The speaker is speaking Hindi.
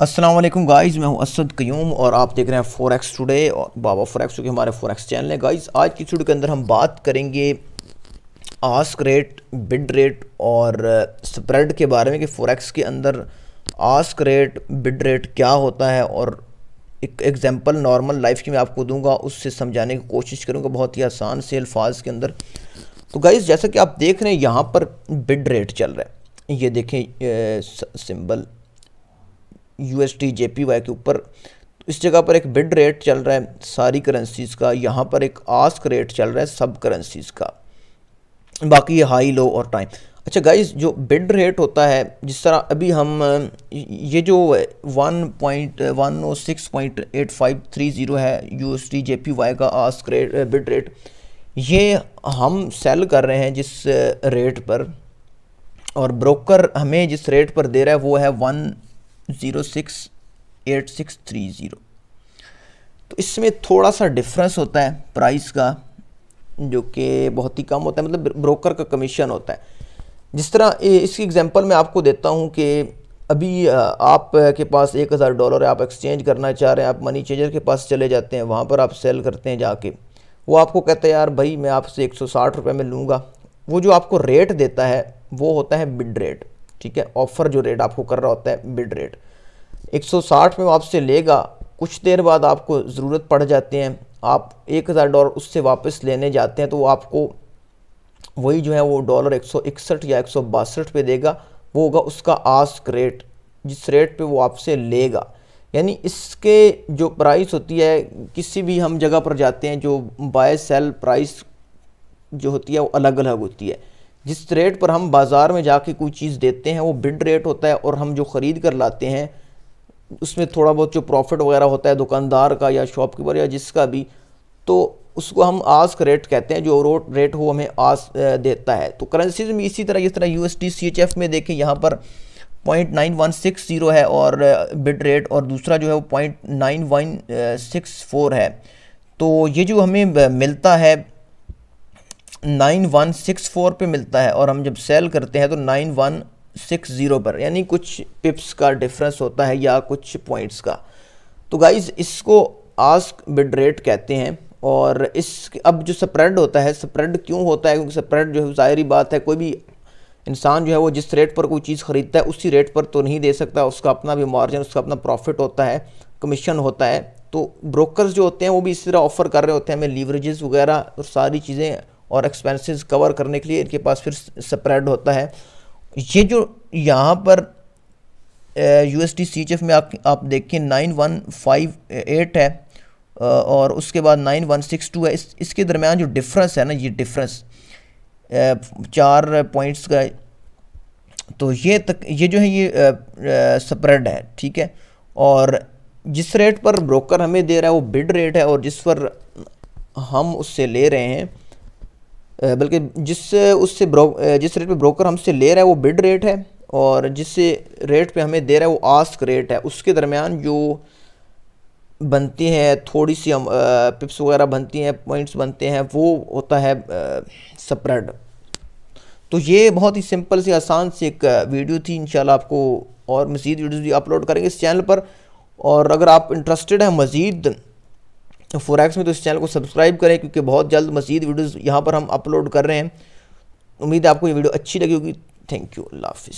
अस्सलाम वालेकुम गाइज़, मैं हूं असद क़यूम और आप देख रहे हैं फॉरेक्स टुडे और बाबा फॉरेक्स जो कि हमारे फॉरेक्स चैनल है। गाइज़ आज की वीडियो के अंदर हम बात करेंगे आस्क रेट, बिड रेट और स्प्रेड के बारे में कि फॉरेक्स के अंदर आस्क रेट, बिड रेट क्या होता है। और एक एग्जांपल नॉर्मल लाइफ की मैं आपको दूंगा, उससे समझाने की कोशिश करूंगा बहुत ही आसान से अल्फाज के अंदर। तो गाइज़ जैसा कि आप देख रहे हैं यहाँ पर बिड रेट चल रहा है, ये देखें सिंबल USD JPY के ऊपर। तो इस जगह पर एक बिड रेट चल रहा है सारी करेंसीज़ का, यहाँ पर एक आस्क रेट चल रहा है सब करेंसीज़ का, बाकी ये हाई लो और टाइम। अच्छा गाइस, जो बिड रेट होता है, जिस तरह अभी हम ये जो 1.106.8530 है USD JPY का आस्क रेट, बिड रेट, ये हम सेल कर रहे हैं जिस रेट पर, और ब्रोकर हमें जिस रेट पर दे रहा है वो है 1068630। तो इसमें थोड़ा सा डिफरेंस होता है प्राइस का, जो कि बहुत ही कम होता है, मतलब ब्रोकर का कमीशन होता है। जिस तरह इसकी एग्जांपल मैं आपको देता हूं कि अभी आप के पास $1000 है, आप एक्सचेंज करना चाह रहे हैं, आप मनी चेंजर के पास चले जाते हैं, वहाँ पर आप सेल करते हैं जाके, वो आपको कहता है यार भाई मैं आपसे 160 रुपये में लूँगा। वो जो आपको रेट देता है वो होता है बिड रेट, ठीक है। ऑफ़र जो रेट आपको कर रहा होता है बिड रेट 160 में वो आपसे लेगा। कुछ देर बाद आपको ज़रूरत पड़ जाती है, आप $1000 उससे वापस लेने जाते हैं, तो वो आपको वही जो है वो $161 या 162 पे देगा। वो होगा उसका आस्क रेट, जिस रेट पे वो आपसे लेगा। यानी इसके जो प्राइस होती है, किसी भी हम जगह पर जाते हैं, जो बाय सेल प्राइस जो होती है वो अलग अलग होती है। जिस रेट पर हम बाज़ार में जाके कोई चीज़ देते हैं वो बिड रेट होता है, और हम जो ख़रीद कर लाते हैं उसमें थोड़ा बहुत जो प्रॉफिट वगैरह होता है दुकानदार का या शॉपकीपर या जिसका भी, तो उसको हम आस्क रेट कहते हैं। जो रेट हो हमें आस्क देता है। तो करेंसीज में इसी तरह, इस तरह USD CHF में देखें, यहाँ पर 0.9160 है और बिड रेट, और दूसरा जो है वो 0.9164 है। तो ये जो हमें मिलता है 9164 पे मिलता है, और हम जब सेल करते हैं तो 9160 पर, यानी कुछ पिप्स का डिफरेंस होता है या कुछ पॉइंट्स का। तो गाइज इसको आस्क बिड रेट कहते हैं। और इस अब जो स्प्रेड होता है, स्प्रेड क्यों होता है? क्योंकि स्प्रेड जो है ज़ाहिरी बात है, कोई भी इंसान जो है वो जिस रेट पर कोई चीज़ ख़रीदता है उसी रेट पर तो नहीं दे सकता, उसका अपना भी मार्जिन, उसका अपना प्रॉफिट होता है, कमीशन होता है। तो ब्रोकर्स जो होते हैं वो भी इस तरह ऑफ़र कर रहे होते हैं हमें लीवरेजेस वगैरह और सारी चीज़ें और एक्सपेंसेस कवर करने के लिए, इनके पास फिर स्प्रेड होता है। ये जो यहाँ पर USD CHF में आप देखें 9158 है, और उसके बाद 9162 है। इसके दरमियान जो डिफरेंस है ना, ये डिफरेंस 4 पॉइंट्स का, तो ये जो है ये स्प्रेड है, ठीक है। और जिस रेट पर ब्रोकर हमें दे रहा है वो बिड रेट है, और जिस पर हम उससे ले रहे हैं, बल्कि जिस रेट पे ब्रोकर हमसे ले रहा है वो बिड रेट है, और जिस रेट पे हमें दे रहा है वो आस्क रेट है। उसके दरमियान जो बनती हैं थोड़ी सी हम पिप्स वगैरह बनती हैं, पॉइंट्स बनते हैं, वो होता है स्प्रेड। तो ये बहुत ही सिंपल सी आसान सी एक वीडियो थी। इंशाल्लाह आपको और मज़ीद वीडियोज़ भी अपलोड करेंगे इस चैनल पर। और अगर आप इंटरेस्टेड हैं मज़ीद फॉरेक्स में तो इस चैनल को सब्सक्राइब करें, क्योंकि बहुत जल्द मज़ीद वीडियोज़ यहाँ पर हम अपलोड कर रहे हैं। उम्मीद है आपको ये वीडियो अच्छी लगी होगी। थैंक यू, अल्लाह हाफिज़।